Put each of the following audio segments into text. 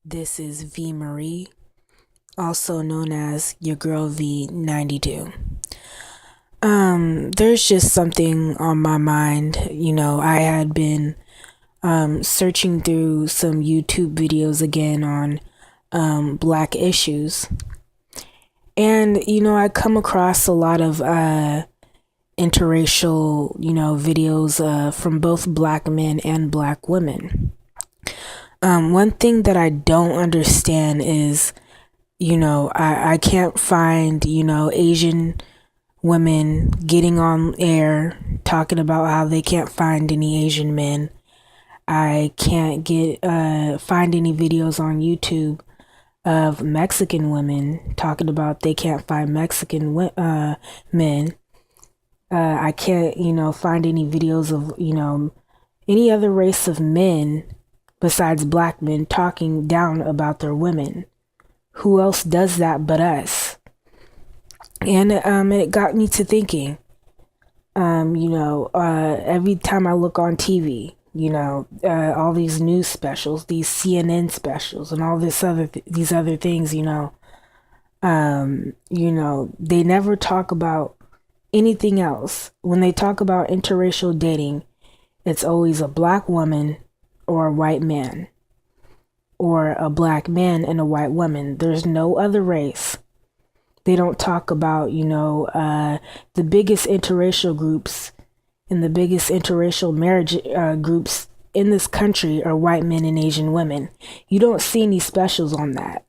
This is V Marie, also known as your girl V92. There's just something on my mind. I had been searching through some YouTube videos again on black issues. And I come across a lot of interracial, videos from both black men and black women. One thing that I don't understand is, I can't find, Asian women getting on air talking about how they can't find any Asian men. I can't find any videos on YouTube of Mexican women talking about they can't find Mexican men. I can't, find any videos of, any other race of men besides black men talking down about their women. Who else does that but us? And it got me to thinking. Every time I look on TV, all these news specials, these CNN specials, and all these other things, they never talk about anything else. When they talk about interracial dating, it's always a black woman or a white man, or a black man and a white woman. There's no other race. They don't talk about, the biggest interracial groups and the biggest interracial marriage groups in this country are white men and Asian women. You don't see any specials on that.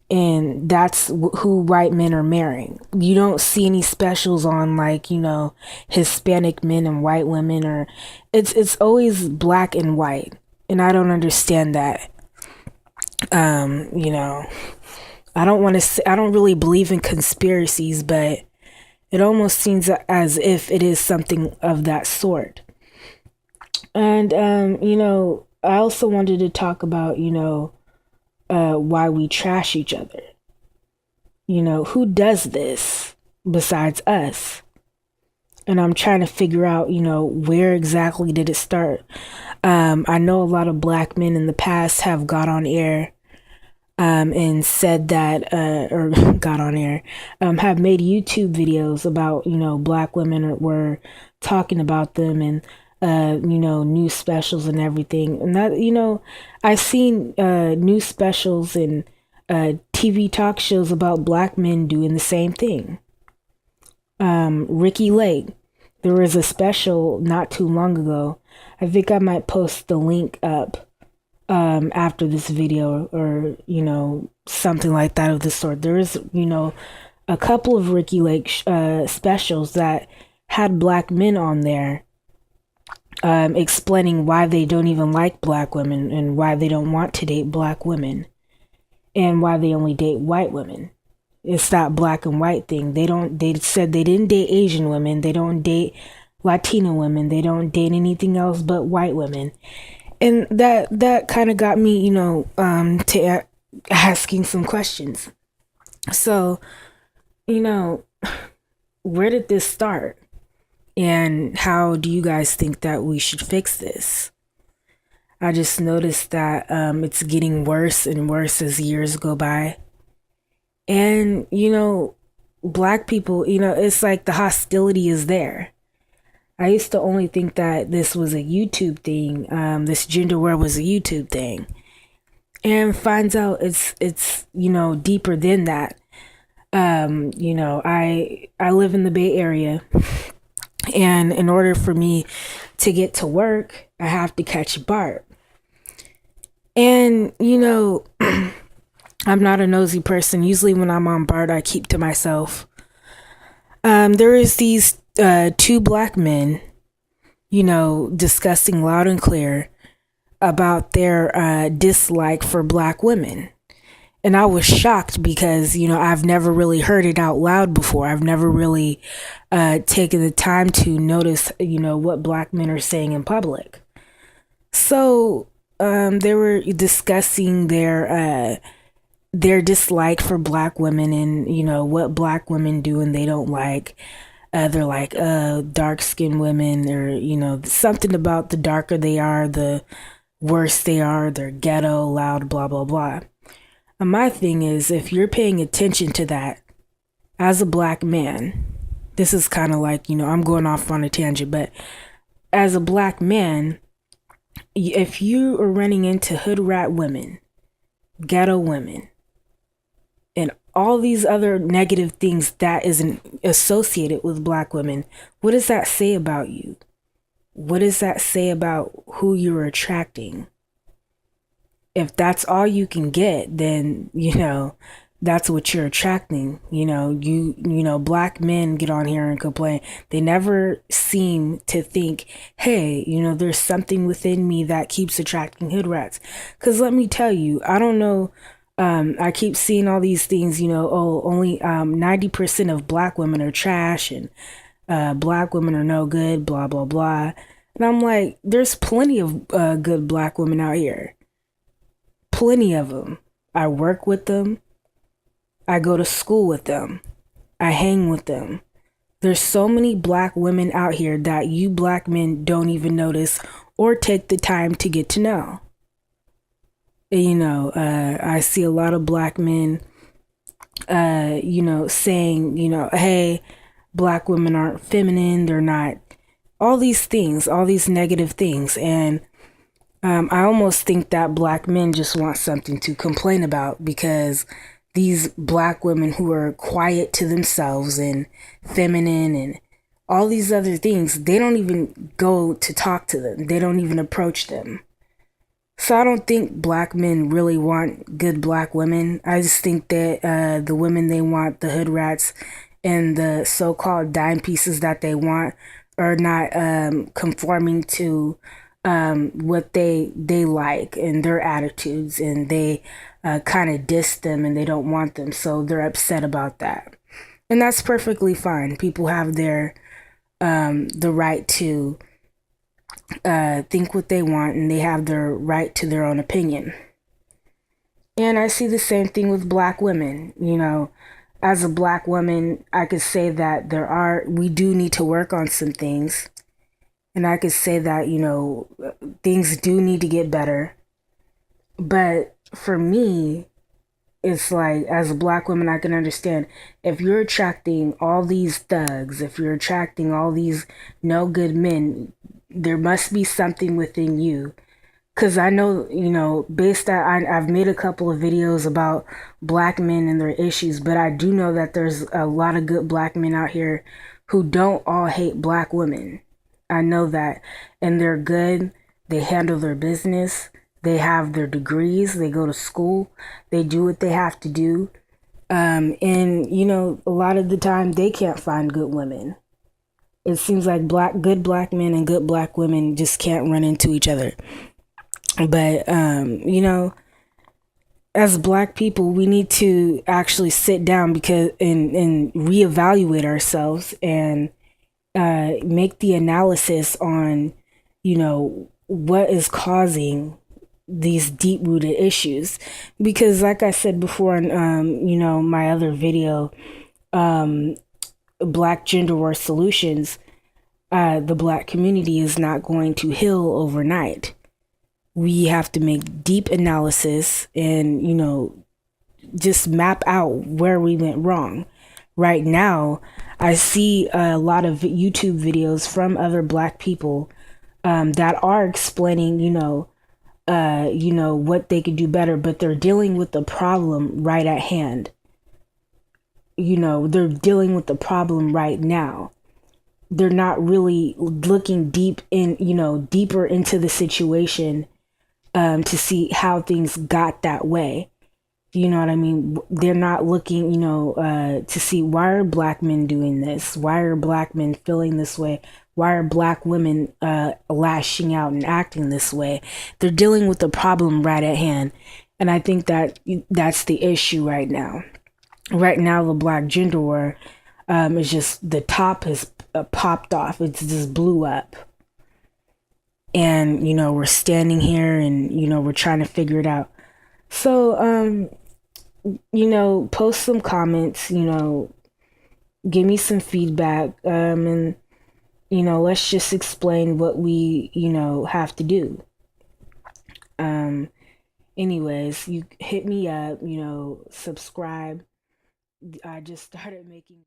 And that's who white men are marrying. You don't see any specials on Hispanic men and white women, or it's always black and white. And I don't understand that. I don't really believe in conspiracies, but it almost seems as if it is something of that sort. And, I also wanted to talk about, why we trash each other. Who does this besides us? And I'm trying to figure out, where exactly did it start? I know a lot of black men in the past have got on air and said that, or got on air, have made YouTube videos about, black women were talking about them, and, news specials and everything. And that, I've seen news specials and TV talk shows about black men doing the same thing. Ricky Lake, there was a special not too long ago. I think I might post the link up after this video, or something like that of the sort. There is a couple of Ricky Lake specials that had black men on there, explaining why they don't even like black women and why they don't want to date black women, and why they only date white women. It's that black and white thing. They said they didn't date Asian women, they don't date Latina women, they don't date anything else but white women. And that kind of got me, to asking some questions. So, where did this start? And how do you guys think that we should fix this? I just noticed that it's getting worse and worse as years go by. And, black people, it's like the hostility is there. I used to only think that this was a YouTube thing, this gender war was a YouTube thing. And finds out it's deeper than that. I live in the Bay Area, and in order for me to get to work, I have to catch BART. And, I'm not a nosy person. Usually when I'm on BART, I keep to myself. There is these two black men, discussing loud and clear about their dislike for black women. And I was shocked because, I've never really heard it out loud before. I've never really taken the time to notice, what black men are saying in public. So they were discussing their dislike for black women, and, what black women do and they don't like. They're like, dark skinned women, or, something about the darker they are, the worse they are, they're ghetto, loud, blah, blah, blah. And my thing is, if you're paying attention to that as a black man, this is kind of like, I'm going off on a tangent, but as a black man, if you are running into hood rat women, ghetto women, and all these other negative things that isn't associated with black women, what does that say about you? What does that say about who you're attracting? If that's all you can get, then, that's what you're attracting. Black men get on here and complain. They never seem to think, hey, there's something within me that keeps attracting hood rats. Because let me tell you, I don't know. I keep seeing all these things, only 90% of black women are trash and black women are no good, blah, blah, blah. And I'm like, there's plenty of good black women out here. Plenty of them. I work with them. I go to school with them. I hang with them. There's so many black women out here that you black men don't even notice or take the time to get to know. I see a lot of black men, saying, hey, black women aren't feminine. They're not, all these things, all these negative things. And I almost think that black men just want something to complain about, because these black women who are quiet to themselves and feminine and all these other things, they don't even go to talk to them. They don't even approach them. So I don't think black men really want good black women. I just think that the women they want, the hood rats and the so-called dime pieces that they want, are not conforming to what they like and their attitudes, and they kind of diss them and they don't want them, so they're upset about that. And that's perfectly fine. People have their the right to think what they want, and they have their right to their own opinion. And I see the same thing with black women. As a black woman, I could say that we do need to work on some things. And I could say that, things do need to get better. But for me, it's like, as a black woman, I can understand if you're attracting all these thugs, if you're attracting all these no good men, there must be something within you. Because I know, based on, I've made a couple of videos about black men and their issues, but I do know that there's a lot of good black men out here who don't all hate black women. I know that. And they're good. They handle their business. They have their degrees. They go to school. They do what they have to do. And, a lot of the time they can't find good women. It seems like good black men and good black women just can't run into each other. But, as black people, we need to actually sit down and reevaluate ourselves and make the analysis on, what is causing these deep-rooted issues. Because like I said before in, my other video, Black Gender War Solutions, the black community is not going to heal overnight. We have to make deep analysis and, just map out where we went wrong. Right now, I see a lot of YouTube videos from other black people that are explaining, what they could do better, but they're dealing with the problem right at hand. They're dealing with the problem right now. They're not really looking deeper into the situation to see how things got that way. You know what I mean? They're not looking, to see, why are black men doing this? Why are black men feeling this way? Why are black women lashing out and acting this way? They're dealing with the problem right at hand. And I think that that's the issue right now. Right now, the Black Gender War is just, the top has popped off. It just blew up. And, we're standing here and, we're trying to figure it out. So, post some comments, give me some feedback, and, let's just explain what we, have to do. Anyways, you hit me up, subscribe. I just started making